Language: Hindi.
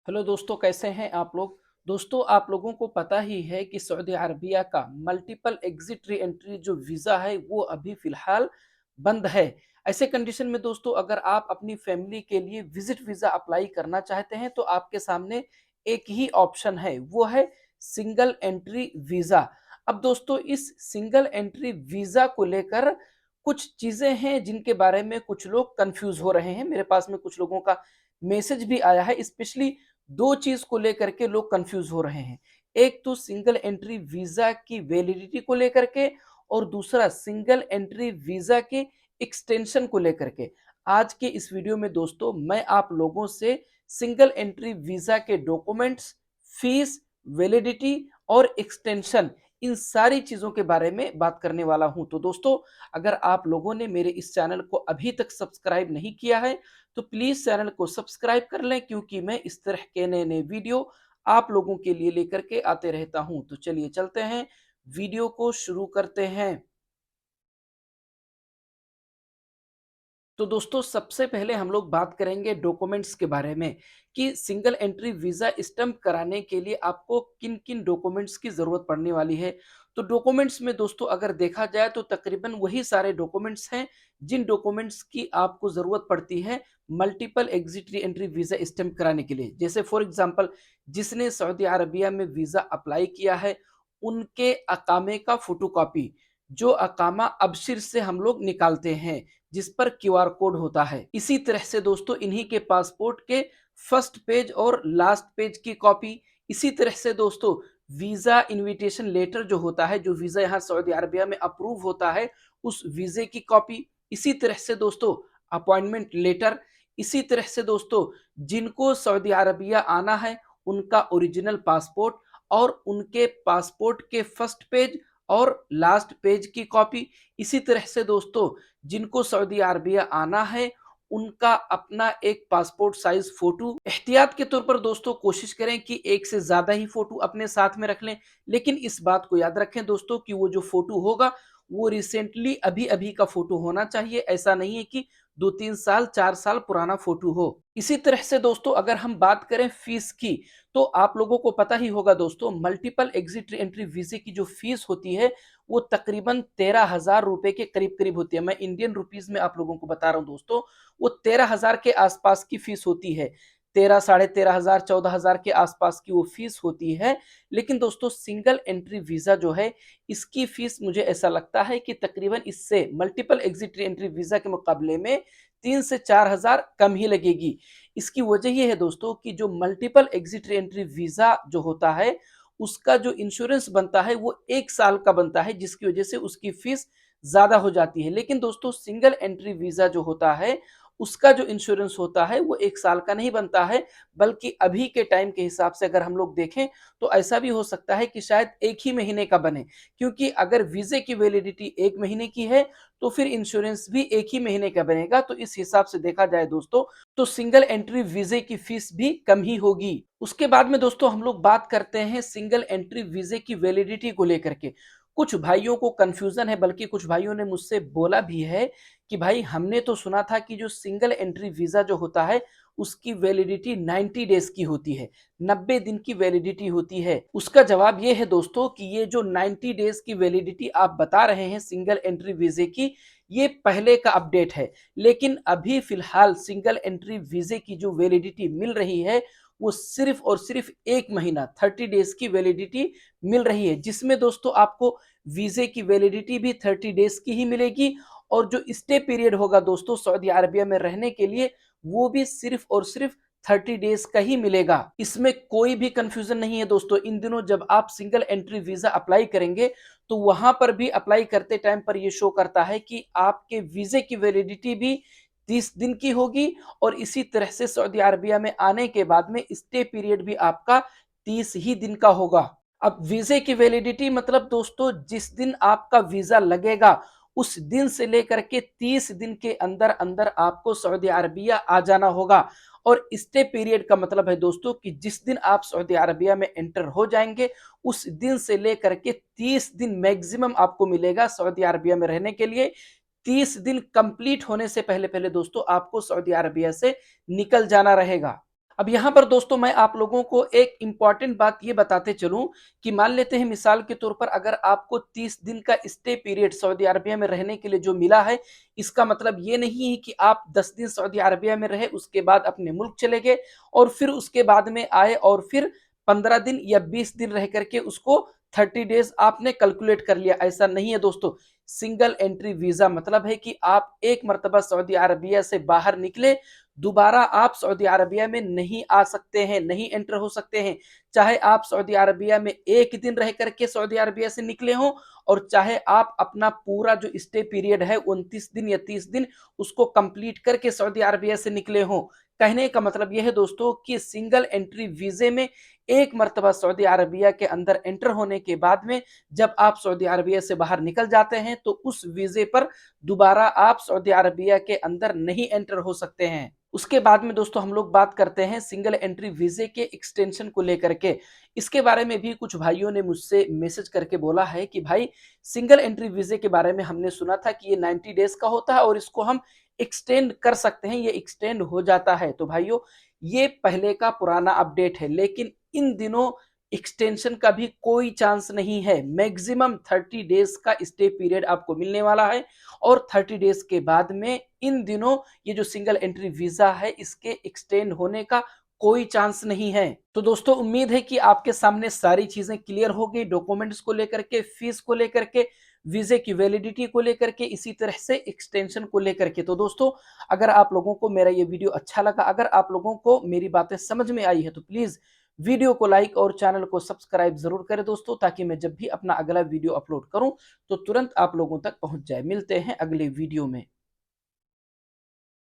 हेलो दोस्तों, कैसे हैं आप लोग। दोस्तों, आप लोगों को पता ही है कि सऊदी अरबिया का मल्टीपल एग्जिट री एंट्री जो वीज़ा है वो अभी फ़िलहाल बंद है। ऐसे कंडीशन में दोस्तों, अगर आप अपनी फैमिली के लिए विज़िट वीज़ा अप्लाई करना चाहते हैं तो आपके सामने एक ही ऑप्शन है, वो है सिंगल एंट्री वीज़ा। अब दोस्तों, इस सिंगल एंट्री वीज़ा को लेकर कुछ चीज़ें हैं जिनके बारे में कुछ लोग कन्फ्यूज़ हो रहे हैं। मेरे पास में कुछ लोगों का मैसेज भी आया है, स्पेशली 2 चीज़ को लेकर के लोग कन्फ्यूज़ हो रहे हैं। एक तो सिंगल एंट्री वीज़ा की वैलिडिटी को लेकर के और दूसरा सिंगल एंट्री वीज़ा के एक्सटेंशन को लेकर के। आज के इस वीडियो में दोस्तों मैं आप लोगों से सिंगल एंट्री वीज़ा के डॉक्यूमेंट्स, फीस, वैलिडिटी और एक्सटेंशन इन सारी चीज़ों के बारे में बात करने वाला हूँ। तो दोस्तों, अगर आप लोगों ने मेरे इस चैनल को अभी तक सब्सक्राइब नहीं किया है तो प्लीज चैनल को सब्सक्राइब कर लें, क्योंकि मैं इस तरह के नए नए वीडियो आप लोगों के लिए लेकर के आते रहता हूं। तो चलिए चलते हैं, वीडियो को शुरू करते हैं। तो दोस्तों, सबसे पहले हम लोग बात करेंगे डॉक्यूमेंट्स के बारे में कि सिंगल एंट्री वीज़ा स्टैंप कराने के लिए आपको किन-किन डॉक्यूमेंट्स की ज़रूरत पड़ने वाली है। तो डॉक्यूमेंट्स में दोस्तों अगर देखा जाए तो तकरीबन वही सारे डॉक्यूमेंट्स हैं जिन डॉक्यूमेंट्स की आपको ज़रूरत पड़ती है multiple exit re entry visa stamp कराने के लिए। जैसे फॉर एग्ज़ाम्पल, जिसने सऊदी अरबिया में वीज़ा अप्लाई किया है, उनके अकामे का फ़ोटोकॉपी, जो अकामा अबशिर से हम लोग निकालते हैं, जिस पर क्यूआर कोड होता है। इसी तरह से दोस्तों इन्हीं के पासपोर्ट के फर्स्ट पेज और लास्ट पेज की कॉपी। इसी तरह से दोस्तों वीजा इनविटेशन लेटर जो होता है, जो वीजा यहाँ सऊदी अरबिया में अप्रूव होता है, उस वीजे की कॉपी। इसी तरह से दोस्तों अपॉइंटमेंट लेटर। इसी तरह से दोस्तों जिनको सऊदी अरबिया आना है उनका ओरिजिनल पासपोर्ट और उनके पासपोर्ट के फर्स्ट पेज और लास्ट पेज की कॉपी। इसी तरह से दोस्तों जिनको सऊदी अरबिया आना है उनका अपना एक पासपोर्ट साइज फोटो। एहतियात के तौर पर दोस्तों कोशिश करें कि एक से ज्यादा ही फोटो अपने साथ में रख लें, लेकिन इस बात को याद रखें दोस्तों कि वो जो फोटो होगा वो रिसेंटली अभी अभी का फोटो होना चाहिए। ऐसा नहीं है कि 2-3 साल 4 साल पुराना फोटो हो। इसी तरह से दोस्तों अगर हम बात करें फीस की, तो आप लोगों को पता ही होगा दोस्तों मल्टीपल एग्जिट एंट्री वीजे की जो फीस होती है वो तकरीबन 13,000 रुपए के करीब करीब होती है। मैं इंडियन रुपीज में आप लोगों को बता रहा हूं दोस्तों, वो 13,000 के आसपास की फीस होती है। 13, 13,500, 14,000 के आसपास की वो फीस होती है। लेकिन दोस्तों सिंगल एंट्री वीजा जो है, इसकी फीस मुझे ऐसा लगता है कि तकरीबन इससे मल्टीपल एग्जिट एंट्री वीजा के मुकाबले में 3 से 4 हजार कम ही लगेगी। इसकी वजह यह है दोस्तों कि जो मल्टीपल एग्जिट एंट्री वीजा जो होता है उसका जो इंश्योरेंस बनता है वो 1 साल का बनता है, जिसकी वजह से उसकी फीस ज्यादा हो जाती है। लेकिन दोस्तों सिंगल एंट्री वीजा जो होता है उसका जो इंश्योरेंस होता है वो 1 साल का नहीं बनता है, बल्कि अभी के टाइम के हिसाब से अगर हम लोग देखें तो ऐसा भी हो सकता है कि शायद 1 ही महीने का बने, क्योंकि अगर वीजे की वैलिडिटी 1 महीने की है तो फिर इंश्योरेंस भी 1 ही महीने का बनेगा। तो इस हिसाब से देखा जाए दोस्तों तो सिंगल एंट्री वीजे की फीस भी कम ही होगी। उसके बाद में दोस्तों हम लोग बात करते हैं सिंगल एंट्री वीजे की वैलिडिटी को लेकर के। कुछ भाइयों को कंफ्यूजन है, बल्कि कुछ भाइयों ने मुझसे बोला भी है कि भाई हमने तो सुना था कि जो सिंगल एंट्री वीजा जो होता है उसकी वैलिडिटी 90 डेज की होती है, 90 दिन की वैलिडिटी होती है। उसका जवाब ये है दोस्तों कि ये जो 90 डेज की वैलिडिटी आप बता रहे हैं सिंगल एंट्री वीजे की, ये पहले का अपडेट है। लेकिन अभी फिलहाल सिंगल एंट्री वीजे की जो वैलिडिटी मिल रही है वो सिर्फ और सिर्फ 1 महीना 30 डेज की वैलिडिटी मिल रही है, जिसमें दोस्तों आपको वीजे की वैलिडिटी भी 30 डेज की ही मिलेगी और जो स्टे पीरियड होगा दोस्तों सऊदी अरबिया में रहने के लिए वो भी सिर्फ और सिर्फ 30 डेज का ही मिलेगा। इसमें कोई भी कंफ्यूजन नहीं है दोस्तों। इन दिनों जब आप सिंगल एंट्री वीजा अप्लाई करेंगे तो वहां पर भी अप्लाई करते टाइम पर यह शो करता है कि आपके वीजे की वैलिडिटी भी 30 दिन की होगी और इसी तरह से सऊदी अरबिया में आने के बाद में स्टे पीरियड भी आपका 30 ही दिन का होगा। अब वीजे की वैलिडिटी मतलब दोस्तों जिस दिन आपका वीजा लगेगा उस दिन से लेकर के 30 दिन के अंदर अंदर आपको सऊदी अरबिया आ जाना होगा। और स्टे पीरियड का मतलब है दोस्तों कि जिस दिन आप सऊदी अरबिया में एंटर हो जाएंगे उस दिन से लेकर के 30 दिन मैक्सिमम आपको मिलेगा सऊदी अरबिया में रहने के लिए। 30 दिन कंप्लीट होने से पहले पहले दोस्तों आपको सऊदी अरबिया से निकल जाना रहेगा। अब यहाँ पर दोस्तों मैं आप लोगों को एक इम्पॉर्टेंट बात ये बताते चलूँ कि मान लेते हैं मिसाल के तौर पर अगर आपको 30 दिन का स्टे पीरियड सऊदी अरबिया में रहने के लिए जो मिला है, इसका मतलब ये नहीं है कि आप 10 दिन सऊदी अरबिया में रहे, उसके बाद अपने मुल्क चले गए और फिर उसके बाद में आए और फिर 15 दिन या 20 दिन रह करके उसको 30 डेज़ आपने कैलकुलेट कर लिया, ऐसा नहीं है दोस्तों। सिंगल एंट्री वीज़ा मतलब है कि आप एक मर्तबा सऊदी अरबिया से बाहर निकले, दोबारा आप सऊदी अरबिया में नहीं आ सकते हैं, नहीं एंटर हो सकते हैं। चाहे आप सऊदी अरबिया में 1 दिन रह करके सऊदी अरबिया से निकले हों और चाहे आप अपना पूरा जो स्टे पीरियड है 29 दिन या 30 दिन उसको कंप्लीट करके सऊदी अरबिया से निकले हों। कहने का मतलब ये है दोस्तों कि सिंगल एंट्री वीज़े में एक मर्तबा सऊदी अरबिया के अंदर एंटर होने के बाद में जब आप सऊदी अरबिया से बाहर निकल जाते हैं तो उस वीज़े पर दोबारा आप सऊदी अरबिया के अंदर नहीं एंटर हो सकते हैं। उसके बाद में दोस्तों हम लोग बात करते हैं सिंगल एंट्री वीज़े के एक्सटेंशन को लेकर के। इसके बारे में भी कुछ भाइयों ने मुझसे मैसेज करके बोला है कि भाई सिंगल एंट्री वीज़े के बारे में हमने सुना था कि ये 90 डेज़ का होता है और इसको हम एक्सटेंड कर सकते हैं, ये एक्सटेंड हो जाता है। तो भाइयों ये पहले का पुराना अपडेट है, लेकिन इन दिनों एक्सटेंशन का भी कोई चांस नहीं है। मैक्सिमम 30 डेज़ का स्टे पीरियड आपको मिलने वाला है और 30 डेज़ के बाद में इन दिनों ये जो सिंगल एंट्री वीज़ा है इसके एक्सटेंड होने का कोई चांस नहीं है। तो दोस्तों उम्मीद है कि आपके सामने सारी चीज़ें क्लियर हो गई, डॉक्यूमेंट्स को लेकर के, फीस को लेकर के, वीज़े की वैलिडिटी को लेकर के, इसी तरह से एक्सटेंशन को लेकर के। तो दोस्तों अगर आप लोगों को मेरा ये वीडियो अच्छा लगा, अगर आप लोगों को मेरी बातें समझ में आई है तो प्लीज़ वीडियो को लाइक और चैनल को सब्सक्राइब ज़रूर करें दोस्तों, ताकि मैं जब भी अपना अगला वीडियो अपलोड करूँ तो तुरंत आप लोगों तक पहुँच जाए। मिलते हैं अगले वीडियो में।